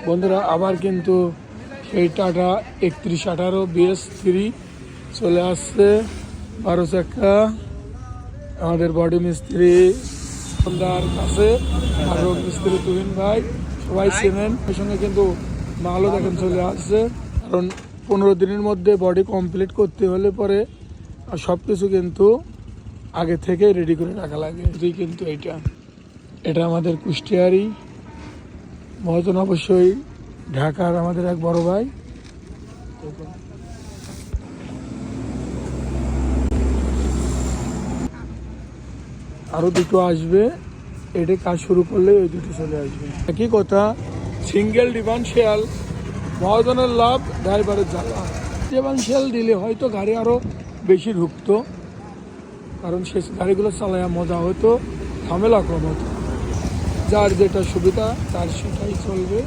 বন্ধুরা আবার কিন্তু সেই টাটা 3118 BS3 চলে আসছে 12 চাকা আমাদের বডি মিস্ত্রি সন্ধ্যার কাছে আর রোড মিস্ত্রি তুহিন ভাই সবাই চেনেন। ওই সঙ্গে কিন্তু মালও দেখেন চলে আসছে, কারণ 15 দিনের মধ্যে বডি কমপ্লিট করতে হলে পরে সব কিছু কিন্তু আগে থেকে রেডি করে রাখা লাগে। কিন্তু এটা আমাদের কুষ্টিয়ারি মহাজন, অবশ্যই ঢাকার আমাদের এক বড় ভাই। আরো দুটো আসবে, এটা কাজ শুরু করলে ওই দুটো চলে আসবে। একই কথা, সিঙ্গেল ডিফারেন্সিয়াল মহাজনের লাভ, ড্রাইভারের জ্বালা। ডিফারেন্সিয়াল দিলে হয়তো গাড়ি আরো বেশি ঢুকতো, কারণ সে গাড়িগুলো চালায় মজা হতো, ঝামেলা কম হতো। যার যেটা সুবিধা তার সেটাই চলবে।